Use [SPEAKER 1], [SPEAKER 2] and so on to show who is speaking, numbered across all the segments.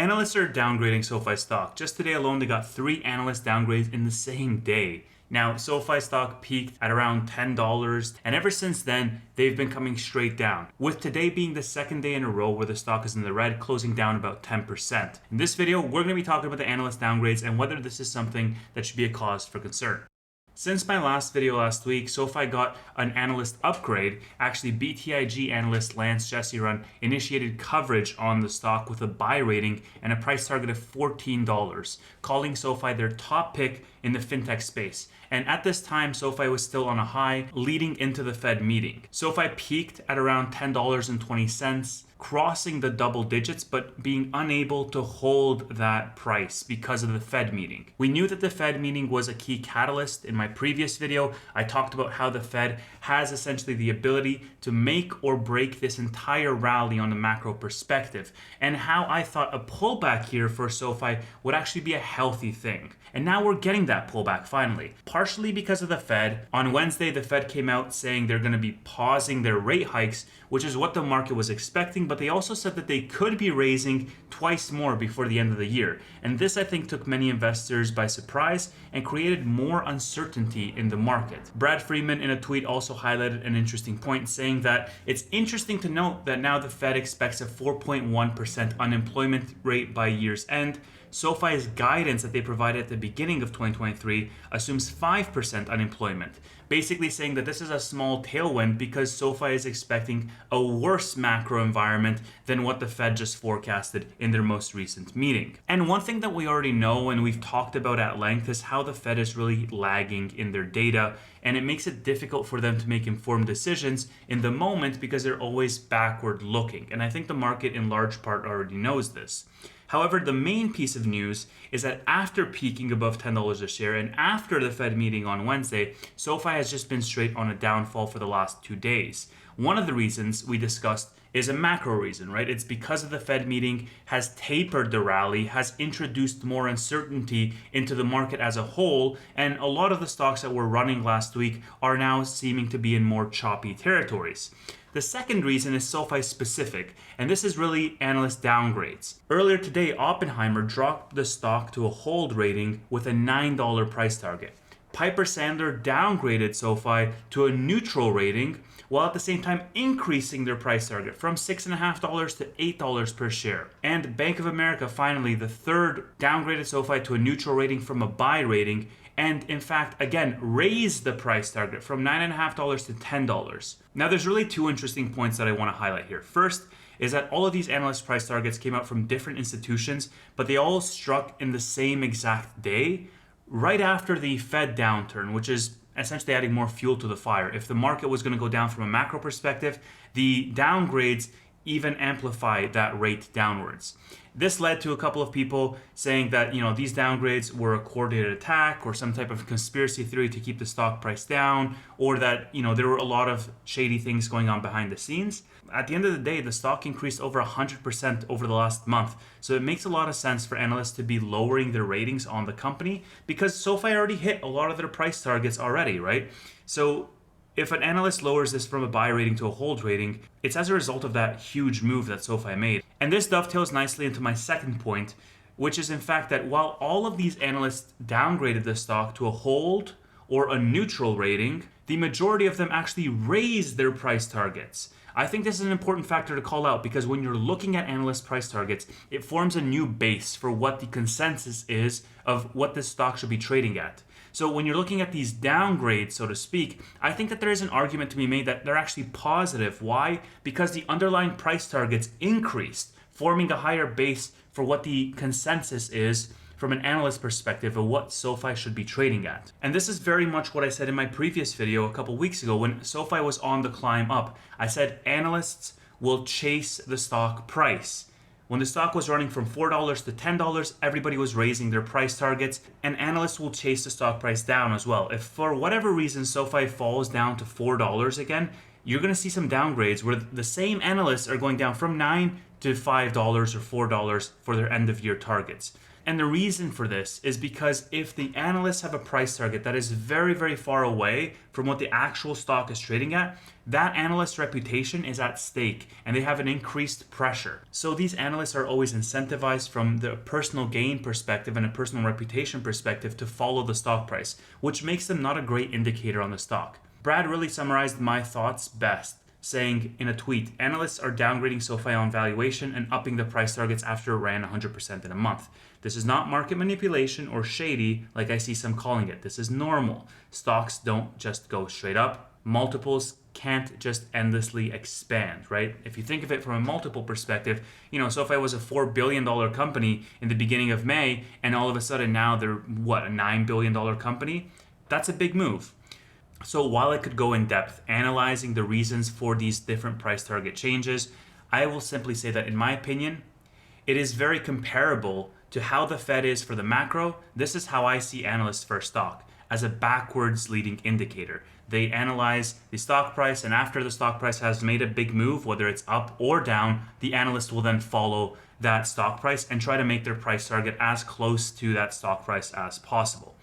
[SPEAKER 1] Analysts are downgrading SoFi stock. Just today alone, they got 3 analyst downgrades in the same day. Now, SoFi stock peaked at around $10, and ever since then, they've been coming straight down, with today being the second day in a row where the stock is in the red, closing down about 10%. In this video, we're going to be talking about the analyst downgrades and whether this is something that should be a cause for concern. Since my last video last week, SoFi got an analyst upgrade. Actually, BTIG analyst Lance Jesse-Run initiated coverage on the stock with a buy rating and a price target of $14, calling SoFi their top pick in the fintech space. And at this time, SoFi was still on a high leading into the Fed meeting. SoFi peaked at around $10.20, crossing the double digits, but being unable to hold that price because of the Fed meeting. We knew that the Fed meeting was a key catalyst. In my previous video, I talked about how the Fed has essentially the ability to make or break this entire rally on the macro perspective, and how I thought a pullback here for SoFi would actually be a healthy thing. And now we're getting that pullback finally, partially because of the Fed. On Wednesday, the Fed came out saying they're going to be pausing their rate hikes, which is what the market was expecting, but they also said that they could be raising twice more before the end of the year. And this, I think, took many investors by surprise and created more uncertainty in the market. Brad Friedman in a tweet also highlighted an interesting point, saying that it's interesting to note that now the Fed expects a 4.1% unemployment rate by year's end. SoFi's guidance that they provided at the beginning of 2023 assumes 5% unemployment, basically saying that this is a small tailwind because SoFi is expecting a worse macro environment than what the Fed just forecasted in their most recent meeting. And one thing that we already know and we've talked about at length is how the Fed is really lagging in their data, and it makes it difficult for them to make informed decisions in the moment because they're always backward looking. And I think the market in large part already knows this. However, the main piece of news is that after peaking above $10 a share and after the Fed meeting on Wednesday, SoFi has just been straight on a downfall for the last 2 days. One of the reasons we discussed is a macro reason, right? It's because of the Fed meeting has tapered the rally, has introduced more uncertainty into the market as a whole, and a lot of the stocks that were running last week are now seeming to be in more choppy territories. The second reason is SoFi specific, and this is really analyst downgrades. Earlier today, Oppenheimer dropped the stock to a hold rating with a $9 price target. Piper Sandler downgraded SoFi to a neutral rating, while at the same time increasing their price target from $6.50 to $8 per share. And Bank of America, finally, the third, downgraded SoFi to a neutral rating from a buy rating, and in fact, again, raised the price target from $9.50 to $10. Now, there's really 2 interesting points that I want to highlight here. First is that all of these analyst price targets came out from different institutions, but they all struck in the same exact day, right after the Fed downturn, which is essentially adding more fuel to the fire. If the market was going to go down from a macro perspective, the downgrades even amplify that rate downwards. This led to a couple of people saying that, these downgrades were a coordinated attack or some type of conspiracy theory to keep the stock price down, or that, there were a lot of shady things going on behind the scenes. At the end of the day, the stock increased over 100% over the last month. So it makes a lot of sense for analysts to be lowering their ratings on the company because SoFi already hit a lot of their price targets already, right? So if an analyst lowers this from a buy rating to a hold rating, it's as a result of that huge move that SoFi made. And this dovetails nicely into my second point, which is in fact that while all of these analysts downgraded the stock to a hold or a neutral rating, the majority of them actually raised their price targets. I think this is an important factor to call out because when you're looking at analyst price targets, it forms a new base for what the consensus is of what this stock should be trading at. So when you're looking at these downgrades, so to speak, I think that there is an argument to be made that they're actually positive. Why? Because the underlying price targets increased, forming a higher base for what the consensus is from an analyst perspective of what SoFi should be trading at. And this is very much what I said in my previous video a couple weeks ago when SoFi was on the climb up. I said analysts will chase the stock price. When the stock was running from $4 to $10, everybody was raising their price targets, and analysts will chase the stock price down as well. If for whatever reason SoFi falls down to $4 again, you're going to see some downgrades where the same analysts are going down from $9 to $5 or $4 for their end of year targets. And the reason for this is because if the analysts have a price target that is very, very far away from what the actual stock is trading at, that analyst's reputation is at stake and they have an increased pressure. So these analysts are always incentivized from the personal gain perspective and a personal reputation perspective to follow the stock price, which makes them not a great indicator on the stock. Brad really summarized my thoughts best, saying in a tweet, analysts are downgrading Sofi on valuation and upping the price targets after it ran 100% in a month. This is not market manipulation or shady like I see some calling it. This is normal. Stocks don't just go straight up. Multiples can't just endlessly expand, right? If you think of it from a multiple perspective, Sofi was a $4 billion company in the beginning of May, and all of a sudden now they're, a $9 billion company? That's a big move. So while I could go in depth analyzing the reasons for these different price target changes, I will simply say that in my opinion, it is very comparable to how the Fed is for the macro. This is how I see analysts for stock, as a backwards leading indicator. They analyze the stock price, and after the stock price has made a big move, whether it's up or down, the analyst will then follow that stock price and try to make their price target as close to that stock price as possible.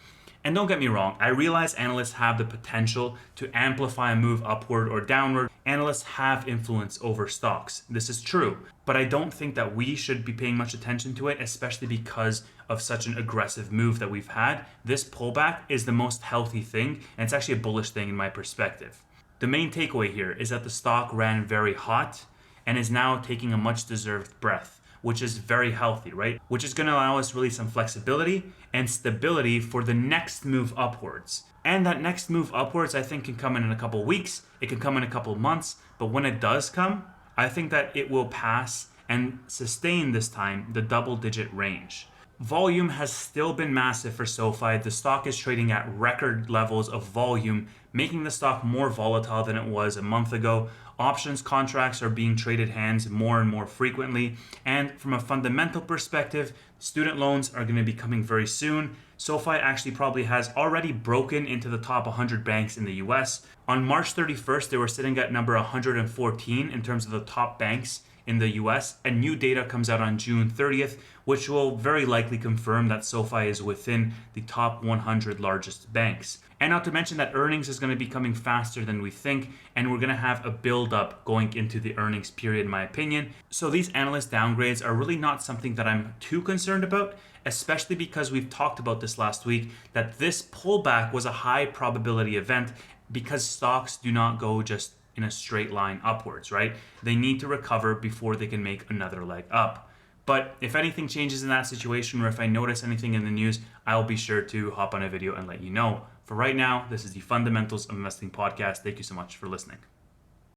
[SPEAKER 1] And don't get me wrong, I realize analysts have the potential to amplify a move upward or downward. Analysts have influence over stocks. This is true, but I don't think that we should be paying much attention to it, especially because of such an aggressive move that we've had. This pullback is the most healthy thing, and it's actually a bullish thing in my perspective. The main takeaway here is that the stock ran very hot and is now taking a much deserved breath, which is very healthy, right? Which is going to allow us really some flexibility and stability for the next move upwards. And that next move upwards, I think, can come in a couple weeks, it can come in a couple months, but when it does come, I think that it will pass and sustain this time the double-digit range. Volume has still been massive for Sofi. The stock is trading at record levels of volume, making the stock more volatile than it was a month ago. Options contracts are being traded hands more and more frequently. And from a fundamental perspective, student loans are going to be coming very soon. Sofi actually probably has already broken into the top 100 banks in the US. On March 31st, they were sitting at number 114 in terms of the top banks in the US, and new data comes out on June 30th, which will very likely confirm that Sofi is within the top 100 largest banks. And not to mention that earnings is going to be coming faster than we think, and we're going to have a build-up going into the earnings period, in my opinion. So these analyst downgrades are really not something that I'm too concerned about, especially because we've talked about this last week, that this pullback was a high probability event because stocks do not go just in a straight line upwards, right? They need to recover before they can make another leg up. But if anything changes in that situation, or if I notice anything in the news, I'll be sure to hop on a video and let you know. For right now, this is the Fundamentals of Investing podcast. Thank you so much for listening.